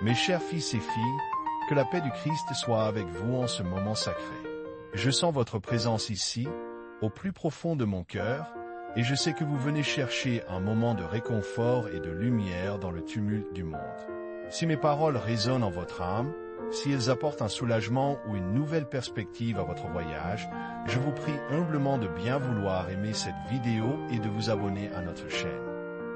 Mes chers fils et filles, que la paix du Christ soit avec vous en ce moment sacré. Je sens votre présence ici, au plus profond de mon cœur, et je sais que vous venez chercher un moment de réconfort et de lumière dans le tumulte du monde. Si mes paroles résonnent en votre âme, si elles apportent un soulagement ou une nouvelle perspective à votre voyage, je vous prie humblement de bien vouloir aimer cette vidéo et de vous abonner à notre chaîne.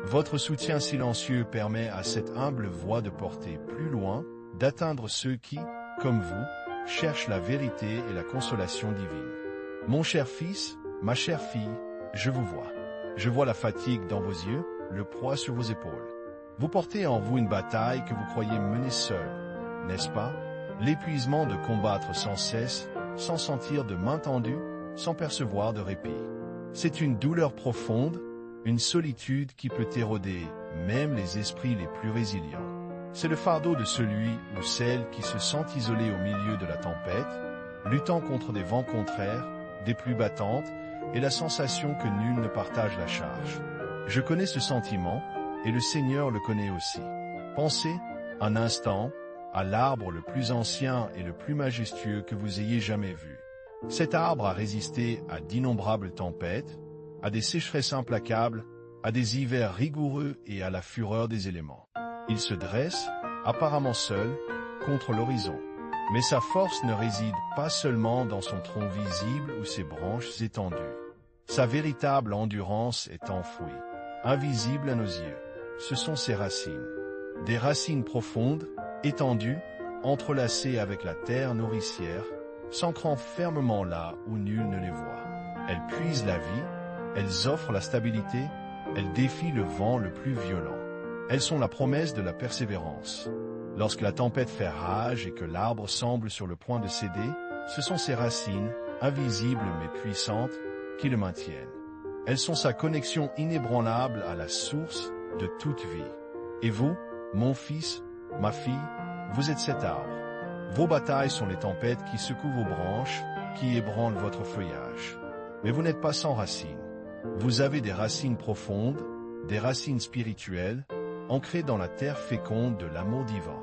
Votre soutien silencieux permet à cette humble voix de porter plus loin, d'atteindre ceux qui, comme vous, cherchent la vérité et la consolation divine. Mon cher fils, ma chère fille, je vous vois. Je vois la fatigue dans vos yeux, le poids sur vos épaules. Vous portez en vous une bataille que vous croyez mener seul, n'est-ce pas? L'épuisement de combattre sans cesse, sans sentir de main tendue, sans percevoir de répit. C'est une douleur profonde, une solitude qui peut éroder même les esprits les plus résilients. C'est le fardeau de celui ou celle qui se sent isolé au milieu de la tempête, luttant contre des vents contraires, des pluies battantes, et la sensation que nul ne partage la charge. Je connais ce sentiment, et le Seigneur le connaît aussi. Pensez, un instant, à l'arbre le plus ancien et le plus majestueux que vous ayez jamais vu. Cet arbre a résisté à d'innombrables tempêtes, à des sécheresses implacables, à des hivers rigoureux et à la fureur des éléments. Il se dresse, apparemment seul, contre l'horizon. Mais sa force ne réside pas seulement dans son tronc visible ou ses branches étendues. Sa véritable endurance est enfouie, invisible à nos yeux. Ce sont ses racines. Des racines profondes, étendues, entrelacées avec la terre nourricière, s'ancrant fermement là où nul ne les voit. Elles puisent la vie, elles offrent la stabilité, elles défient le vent le plus violent. Elles sont la promesse de la persévérance. Lorsque la tempête fait rage et que l'arbre semble sur le point de céder, ce sont ses racines, invisibles mais puissantes, qui le maintiennent. Elles sont sa connexion inébranlable à la source de toute vie. Et vous, mon fils, ma fille, vous êtes cet arbre. Vos batailles sont les tempêtes qui secouent vos branches, qui ébranlent votre feuillage. Mais vous n'êtes pas sans racines. Vous avez des racines profondes, des racines spirituelles, ancrées dans la terre féconde de l'amour divin.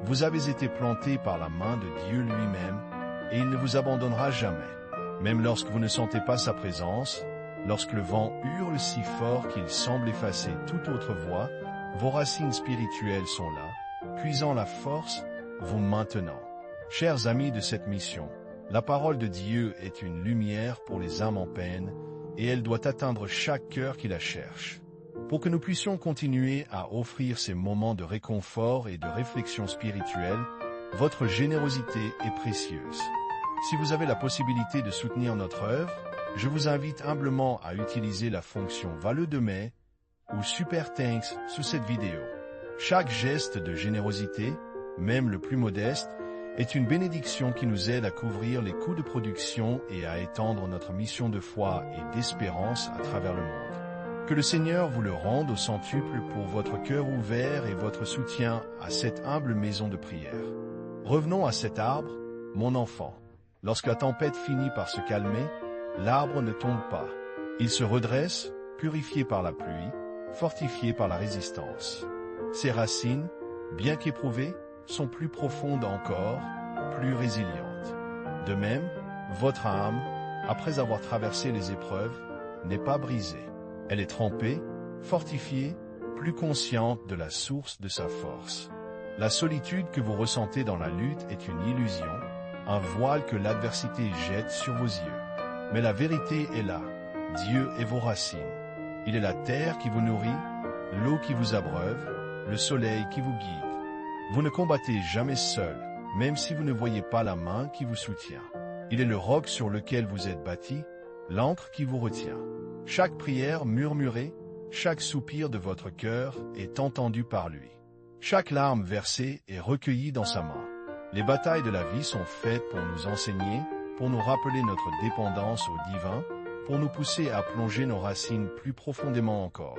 Vous avez été plantés par la main de Dieu lui-même, et il ne vous abandonnera jamais. Même lorsque vous ne sentez pas sa présence, lorsque le vent hurle si fort qu'il semble effacer toute autre voix, vos racines spirituelles sont là, puisant la force, vous maintenant. Chers amis de cette mission, la parole de Dieu est une lumière pour les âmes en peine, et elle doit atteindre chaque cœur qui la cherche. Pour que nous puissions continuer à offrir ces moments de réconfort et de réflexion spirituelle, votre générosité est précieuse. Si vous avez la possibilité de soutenir notre œuvre, je vous invite humblement à utiliser la fonction Vale de mai ou Super Thanks sous cette vidéo. Chaque geste de générosité, même le plus modeste, est une bénédiction qui nous aide à couvrir les coûts de production et à étendre notre mission de foi et d'espérance à travers le monde. Que le Seigneur vous le rende au centuple pour votre cœur ouvert et votre soutien à cette humble maison de prière. Revenons à cet arbre, mon enfant. Lorsque la tempête finit par se calmer, l'arbre ne tombe pas. Il se redresse, purifié par la pluie, fortifié par la résistance. Ses racines, bien qu'éprouvées, sont plus profondes encore, plus résilientes. De même, votre âme, après avoir traversé les épreuves, n'est pas brisée. Elle est trempée, fortifiée, plus consciente de la source de sa force. La solitude que vous ressentez dans la lutte est une illusion, un voile que l'adversité jette sur vos yeux. Mais la vérité est là, Dieu est vos racines. Il est la terre qui vous nourrit, l'eau qui vous abreuve, le soleil qui vous guide. Vous ne combattez jamais seul, même si vous ne voyez pas la main qui vous soutient. Il est le roc sur lequel vous êtes bâti, l'ancre qui vous retient. Chaque prière murmurée, chaque soupir de votre cœur est entendu par lui. Chaque larme versée est recueillie dans sa main. Les batailles de la vie sont faites pour nous enseigner, pour nous rappeler notre dépendance au divin, pour nous pousser à plonger nos racines plus profondément encore.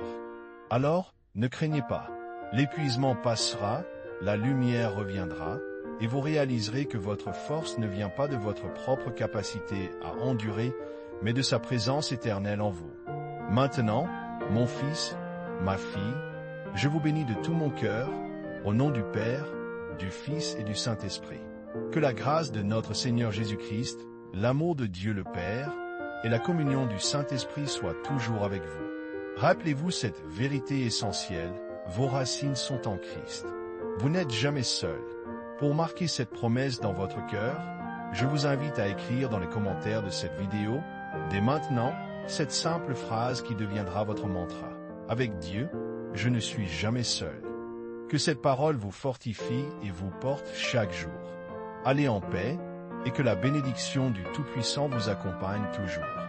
Alors, ne craignez pas. L'épuisement passera, la lumière reviendra, et vous réaliserez que votre force ne vient pas de votre propre capacité à endurer, mais de sa présence éternelle en vous. Maintenant, mon fils, ma fille, je vous bénis de tout mon cœur, au nom du Père, du Fils et du Saint-Esprit. Que la grâce de notre Seigneur Jésus-Christ, l'amour de Dieu le Père et la communion du Saint-Esprit soient toujours avec vous. Rappelez-vous cette vérité essentielle, vos racines sont en Christ. Vous n'êtes jamais seul. Pour marquer cette promesse dans votre cœur, je vous invite à écrire dans les commentaires de cette vidéo, dès maintenant, cette simple phrase qui deviendra votre mantra. Avec Dieu, je ne suis jamais seul. Que cette parole vous fortifie et vous porte chaque jour. Allez en paix, et que la bénédiction du Tout-Puissant vous accompagne toujours.